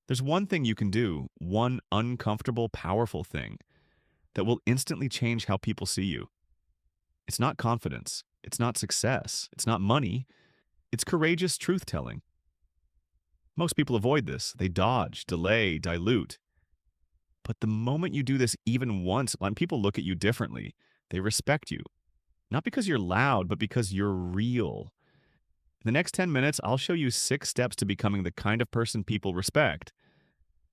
There's one thing you can do, one uncomfortable, powerful thing that will instantly change how people see you. It's not confidence. It's not success. It's not money. It's courageous truth telling. Most people avoid this. They dodge, delay, dilute. But the moment you do this even once, when people look at you differently, they respect you. Not because you're loud, but because you're real. In the next 10 minutes, I'll show you 6 steps to becoming the kind of person people respect.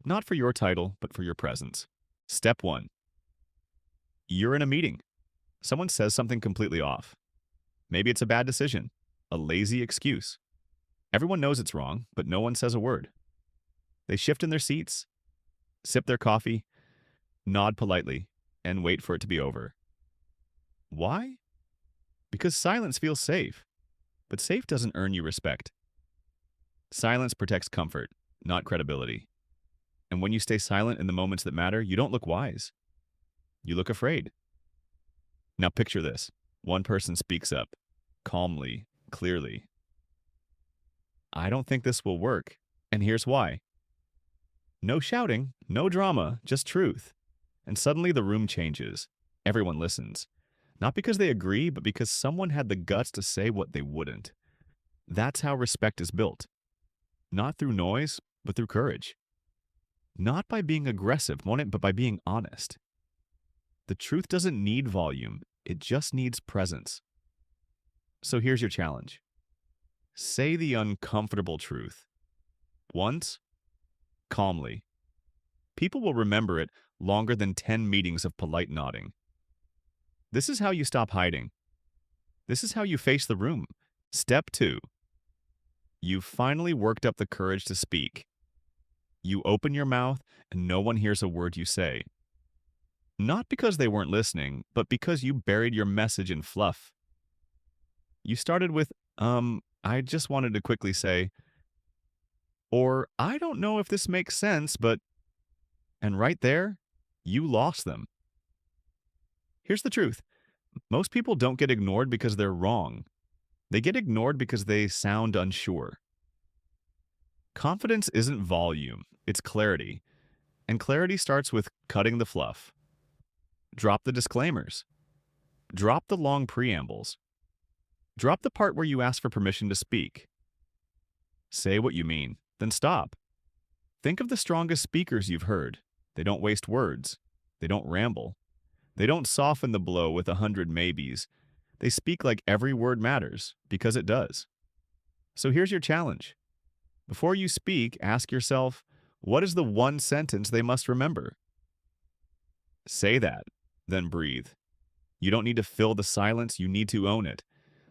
Not for your title, but for your presence. Step 1. You're in a meeting. Someone says something completely off. Maybe it's a bad decision, a lazy excuse. Everyone knows it's wrong, but no one says a word. They shift in their seats, sip their coffee, nod politely, and wait for it to be over. Why? Because silence feels safe, but safe doesn't earn you respect. Silence protects comfort, not credibility. And when you stay silent in the moments that matter, you don't look wise. You look afraid. Now picture this. One person speaks up, calmly, clearly. I don't think this will work, and here's why. No shouting, no drama, just truth. And suddenly the room changes. Everyone listens. Not because they agree, but because someone had the guts to say what they wouldn't. That's how respect is built. Not through noise, but through courage. Not by being aggressive, but by being honest. The truth doesn't need volume, it just needs presence. So here's your challenge. Say the uncomfortable truth. Once, calmly. People will remember it longer than 10 meetings of polite nodding. This is how you stop hiding. This is how you face the room. Step 2. You've finally worked up the courage to speak. You open your mouth and no one hears a word you say. Not because they weren't listening, but because you buried your message in fluff. You started with, I just wanted to quickly say, or I don't know if this makes sense, but, and right there, you lost them. Here's the truth. Most people don't get ignored because they're wrong. They get ignored because they sound unsure. Confidence isn't volume, it's clarity. And clarity starts with cutting the fluff. Drop the disclaimers. Drop the long preambles. Drop the part where you ask for permission to speak. Say what you mean, then stop. Think of the strongest speakers you've heard. They don't waste words. They don't ramble. They don't soften the blow with 100 maybes. They speak like every word matters, because it does. So here's your challenge. Before you speak, ask yourself, what is the one sentence they must remember? Say that, then breathe. You don't need to fill the silence, you need to own it.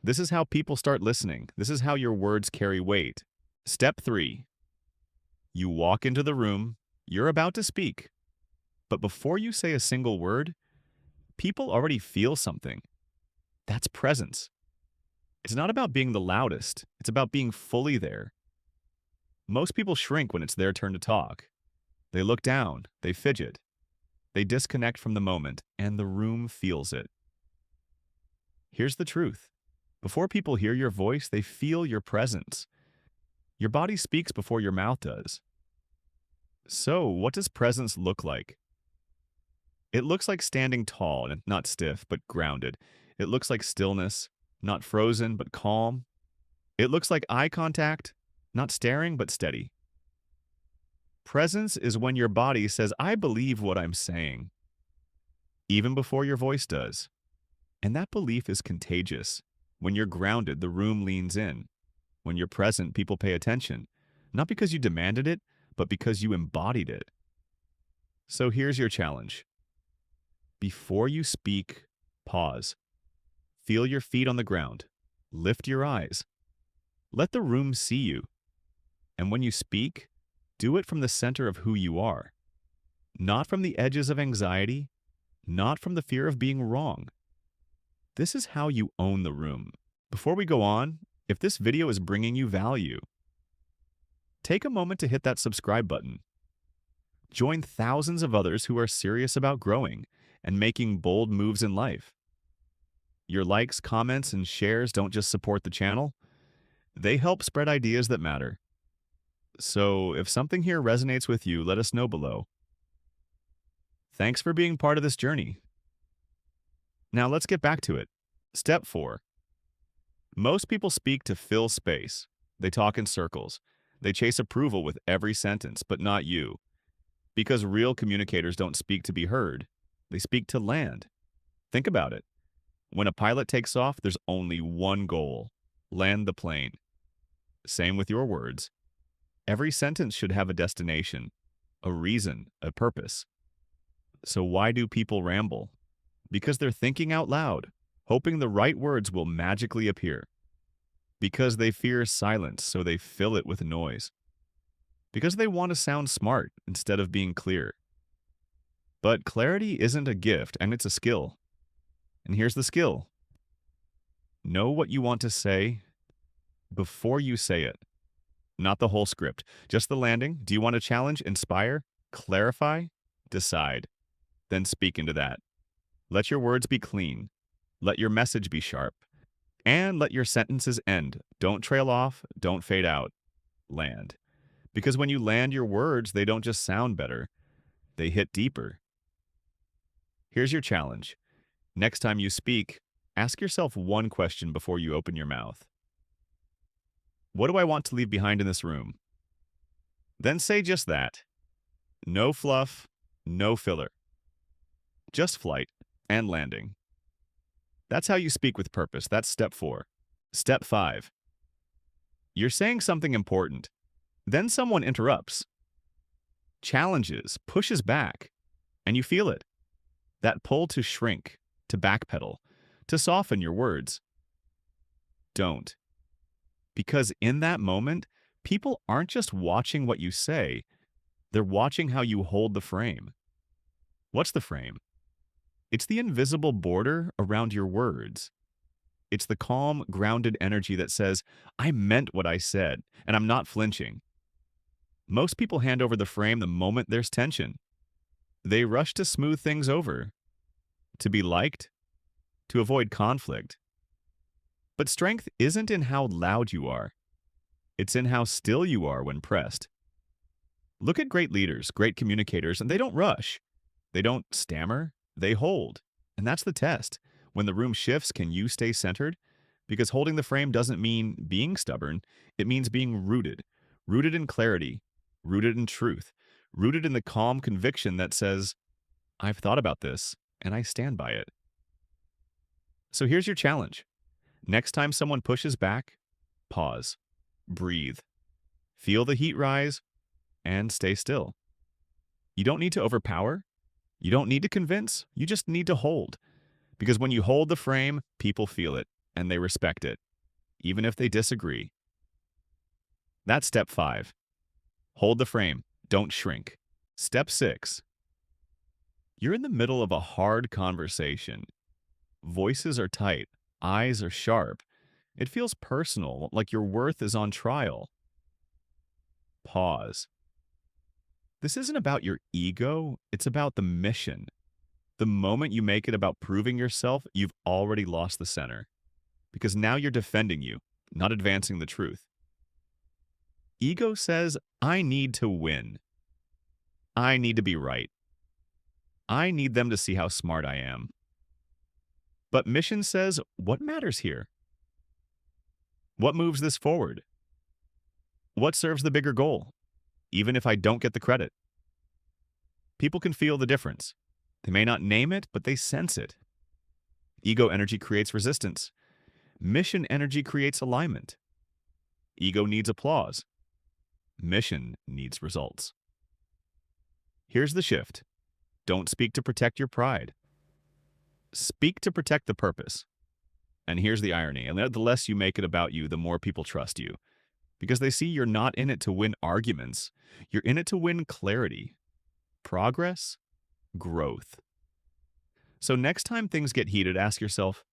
This is how people start listening. This is how your words carry weight. Step 3. You walk into the room, you're about to speak. But before you say a single word, people already feel something. That's presence. It's not about being the loudest, it's about being fully there. Most people shrink when it's their turn to talk. They look down, they fidget, they disconnect from the moment, and the room feels it. Here's the truth. Before people hear your voice, they feel your presence. Your body speaks before your mouth does. So, what does presence look like? It looks like standing tall and not stiff, but grounded. It looks like stillness, not frozen, but calm. It looks like eye contact, not staring, but steady. Presence is when your body says, I believe what I'm saying, even before your voice does. And that belief is contagious. When you're grounded, the room leans in. When you're present, people pay attention, not because you demanded it, but because you embodied it. So here's your challenge. Before you speak, pause. Feel your feet on the ground. Lift your eyes. Let the room see you. And when you speak, do it from the center of who you are. Not from the edges of anxiety, not from the fear of being wrong. This is how you own the room. Before we go on, if this video is bringing you value, take a moment to hit that subscribe button. Join thousands of others who are serious about growing and making bold moves in life. Your likes, comments, and shares don't just support the channel, they help spread ideas that matter. So if something here resonates with you, let us know below. Thanks for being part of this journey. Now let's get back to it. Step 4. Most people speak to fill space. They talk in circles. They chase approval with every sentence, but not you. Because real communicators don't speak to be heard. They speak to land. Think about it. When a pilot takes off, there's only one goal: land the plane. Same with your words. Every sentence should have a destination, a reason, a purpose. So why do people ramble? Because they're thinking out loud, hoping the right words will magically appear. Because they fear silence, so they fill it with noise. Because they want to sound smart instead of being clear. But clarity isn't a gift, and it's a skill. And here's the skill. Know what you want to say before you say it. Not the whole script, just the landing. Do you want to challenge, inspire, clarify, decide? Then speak into that. Let your words be clean. Let your message be sharp. And let your sentences end. Don't trail off. Don't fade out. Land. Because when you land your words, they don't just sound better. They hit deeper. Here's your challenge. Next time you speak, ask yourself one question before you open your mouth. What do I want to leave behind in this room? Then say just that. No fluff, no filler. Just flight and landing. That's how you speak with purpose. That's step 4. Step 5. You're saying something important. Then someone interrupts, challenges, pushes back, and you feel it. That pull to shrink, to backpedal, to soften your words. Don't. Because in that moment, people aren't just watching what you say, they're watching how you hold the frame. What's the frame? It's the invisible border around your words. It's the calm, grounded energy that says, I meant what I said, and I'm not flinching. Most people hand over the frame the moment there's tension. They rush to smooth things over, to be liked, to avoid conflict. But strength isn't in how loud you are. It's in how still you are when pressed. Look at great leaders, great communicators, and they don't rush. They don't stammer, they hold. And that's the test. When the room shifts, can you stay centered? Because holding the frame doesn't mean being stubborn. It means being rooted. Rooted in clarity. Rooted in truth. Rooted in the calm conviction that says, I've thought about this, and I stand by it. So here's your challenge. Next time someone pushes back, pause. Breathe. Feel the heat rise, and stay still. You don't need to overpower. You don't need to convince. You just need to hold. Because when you hold the frame, people feel it, and they respect it, even if they disagree. That's step 5. Hold the frame. Don't shrink. Step 6. You're in the middle of a hard conversation. Voices are tight. Eyes are sharp. It feels personal, like your worth is on trial. Pause. This isn't about your ego. It's about the mission. The moment you make it about proving yourself, you've already lost the center. Because now you're defending you, not advancing the truth. Ego says, I need to win. I need to be right. I need them to see how smart I am. But mission says, what matters here? What moves this forward? What serves the bigger goal, even if I don't get the credit? People can feel the difference. They may not name it, but they sense it. Ego energy creates resistance. Mission energy creates alignment. Ego needs applause. Mission needs results. Here's the shift. Don't speak to protect your pride. Speak to protect the purpose. And here's the irony. And the less you make it about you, the more people trust you. Because they see you're not in it to win arguments. You're in it to win clarity, progress, growth. So next time things get heated, ask yourself,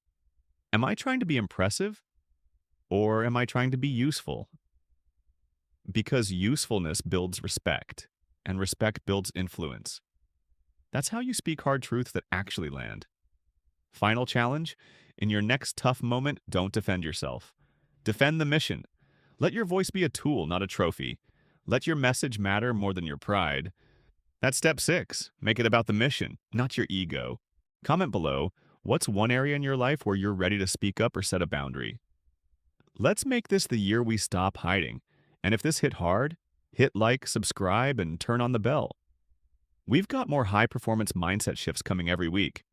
am I trying to be impressive? Or am I trying to be useful? Because usefulness builds respect, and respect builds influence. That's how you speak hard truths that actually land. Final challenge, in your next tough moment, don't defend yourself. Defend the mission. Let your voice be a tool, not a trophy. Let your message matter more than your pride. That's step 6. Make it about the mission, not your ego. Comment below, what's one area in your life where you're ready to speak up or set a boundary? Let's make this the year we stop hiding. And if this hit hard, hit like, subscribe, and turn on the bell. We've got more high-performance mindset shifts coming every week.